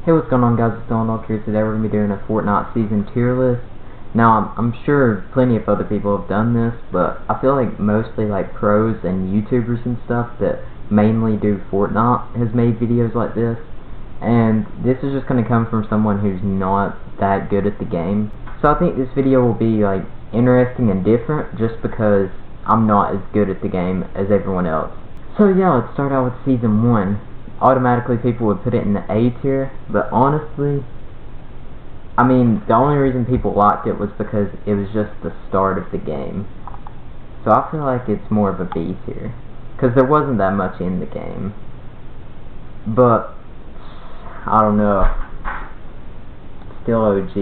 Hey, what's going on, guys? It's Dawg here. Today we're going to be doing a Fortnite season tier list. Now, I'm sure plenty of other people have done this, but I feel like mostly like pros and YouTubers and stuff that mainly do Fortnite has made videos like this. And this is just going to come from someone who's not that good at the game. So I think this video will be like interesting and different just because I'm not as good at the game as everyone else. So yeah, let's start out with season 1. Automatically people would put it in the A tier, but honestly, I mean, the only reason people liked it was because it was just the start of the game. So I feel like it's more of a B tier, because there wasn't that much in the game. But, I don't know, still OG,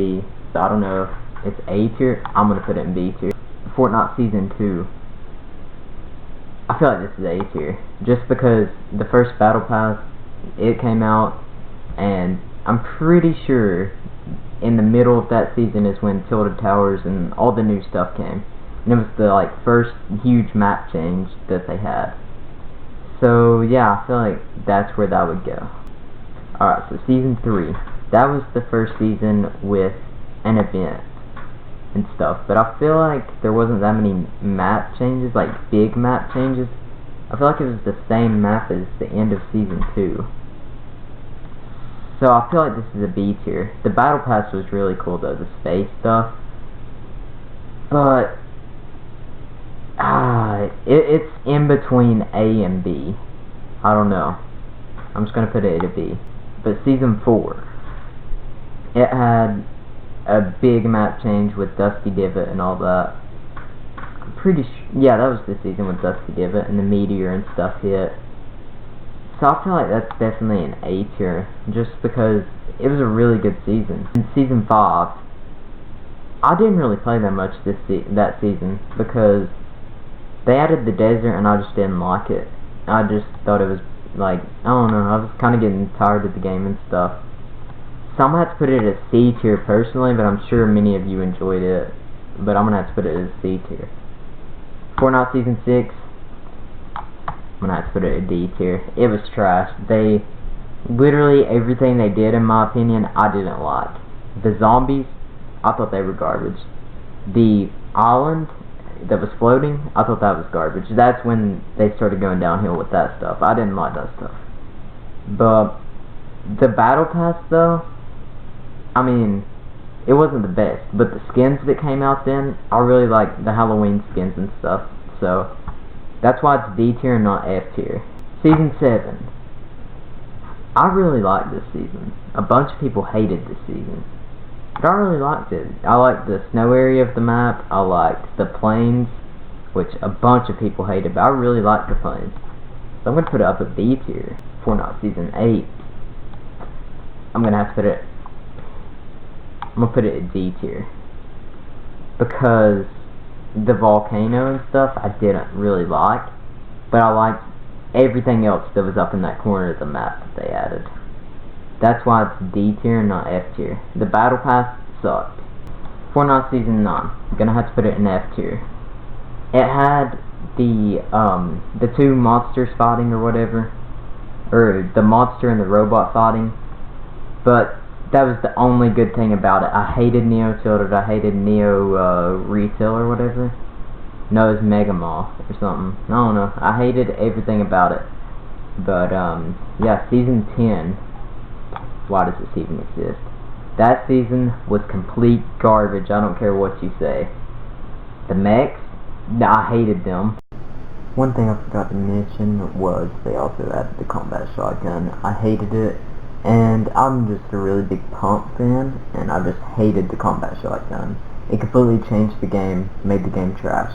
so I don't know, it's A tier, I'm going to put it in B tier. Fortnite Season 2. I feel like this is A tier, just because the first Battle Pass, it came out, and I'm pretty sure in the middle of that season is when Tilted Towers and all the new stuff came. And it was the first huge map change that they had. So yeah, I feel like that's where that would go. Alright, so Season 3. That was the first season with an event and stuff, but I feel like there wasn't that many map changes, like big map changes. I feel like it was the same map as the end of Season 2. So I feel like this is a B tier. The Battle Pass was really cool though, the space stuff. But it's in between A and B. I don't know. I'm just gonna put it at a B. But Season 4, it had a big map change with Dusty Divot and all that. I'm pretty sure, yeah, that was the season with Dusty Divot and the meteor and stuff hit. So I feel like that's definitely an A tier, just because it was a really good season. In Season 5, I didn't really play that much that season, because they added the desert and I just didn't like it. I just thought it was like, I don't know, I was kind of getting tired of the game and stuff. So I'm going to have to put it at C tier personally, but I'm sure many of you enjoyed it. But I'm going to have to put it as C tier. Fortnite Season 6, I'm going to have to put it at D tier. It was trash. Literally everything they did, in my opinion, I didn't like. The zombies, I thought they were garbage. The island that was floating, I thought that was garbage. That's when they started going downhill with that stuff. I didn't like that stuff. But the Battle Pass, though, I mean, it wasn't the best, but the skins that came out then, I really liked the Halloween skins and stuff, so that's why it's D tier and not F tier. Season 7. I really liked this season. A bunch of people hated this season, but I really liked it. I liked the snow area of the map, I liked the plains, which a bunch of people hated, but I really liked the plains. So I'm going to put it up at B tier. Fortnite Season 8. I'm going to have to put it, I'm going to put it at D tier, because the volcano and stuff I didn't really like, but I liked everything else that was up in that corner of the map that they added. That's why it's D tier and not F tier. The Battle Pass sucked. Fortnite Season 9, I'm going to have to put it in F tier. It had the two monsters fighting or whatever, or the monster and the robot fighting. But that was the only good thing about it. I hated Neo Tilted, I hated Neo Retail or whatever. No, it was Mega Mall or something. I don't know. I hated everything about it. But, yeah, Season 10. Why does this even exist? That season was complete garbage. I don't care what you say. The mechs, I hated them. One thing I forgot to mention was they also added the combat shotgun. I hated it. And I'm just a really big pump fan, and I just hated the combat shotgun. It completely changed the game, made the game trash.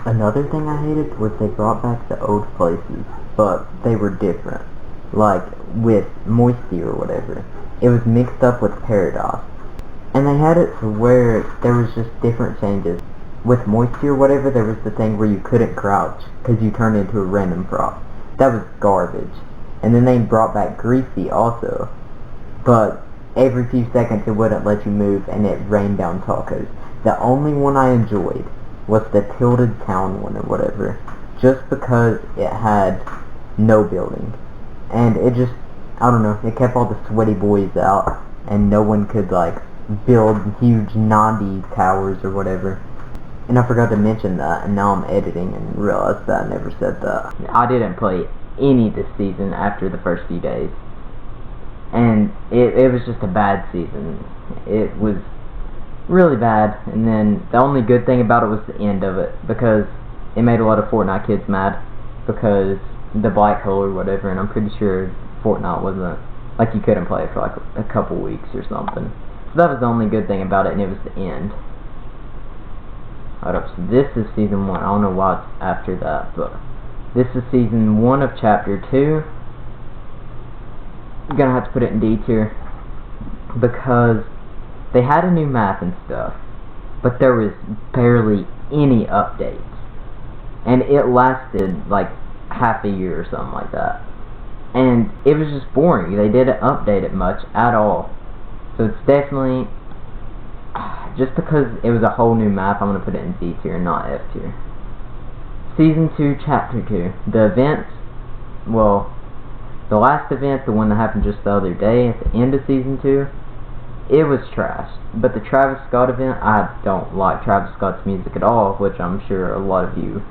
Another thing I hated was they brought back the old places, but they were different. Like with Moisty or whatever. It was mixed up with Paradise. And they had it to where there was just different changes. With Moisty or whatever, there was the thing where you couldn't crouch, because you turned into a random prop. That was garbage. And then they brought back Greasy also, but every few seconds it wouldn't let you move and it rained down tacos. The only one I enjoyed was the Tilted Town one or whatever, just because it had no building. And it just I don't know, it kept all the sweaty boys out, and no one could, like, build huge Nandi towers or whatever. And I forgot to mention that, and now I'm editing and realized that I never said that. I didn't play any this season after the first few days. And it was just a bad season. It was really bad, and then the only good thing about it was the end of it, because it made a lot of Fortnite kids mad, because the black hole or whatever, and I'm pretty sure Fortnite wasn't, like, you couldn't play it for like a couple weeks or something. So that was the only good thing about it, and it was the end. Hold up, so this is season 1. I don't know why it's after that, but this is season 1 of chapter 2. I'm gonna have to put it in D tier, because they had a new map and stuff, but there was barely any updates, and it lasted like half a year or something like that, and it was just boring. They didn't update it much at all, so it's definitely, just because it was a whole new map, I'm gonna put it in D tier, not F tier. Season 2, chapter 2. The events, well, the last event, the one that happened just the other day at the end of season 2, it was trash. But the Travis Scott event, I don't like Travis Scott's music at all, which I'm sure a lot of you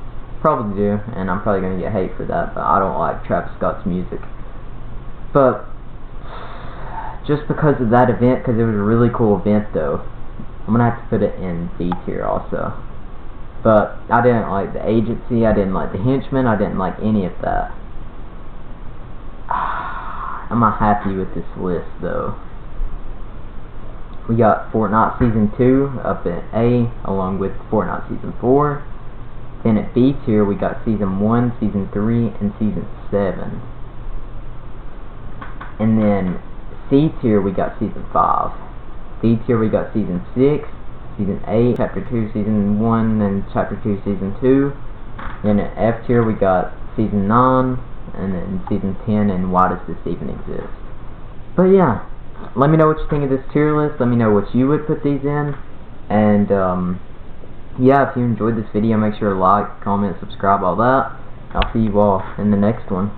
probably do, and I'm probably going to get hate for that, but I don't like Travis Scott's music. But just because of that event, because it was a really cool event though, I'm going to have to put it in D tier also. But I didn't like the agency, I didn't like the henchmen, I didn't like any of that. I'm not happy with this list though. We got Fortnite Season 2 up in A, along with Fortnite Season 4. Then at B tier we got Season 1, Season 3, and Season 7. And then C tier we got Season 5. D tier we got Season 6, Season 8, Chapter 2, Season 1, and Chapter 2, Season 2. Then at F tier we got Season 9, and then Season 10, and Why Does This Even Exist? But yeah, let me know what you think of this tier list. Let me know what you would put these in. And yeah, if you enjoyed this video, make sure to like, comment, subscribe, all that. I'll see you all in the next one.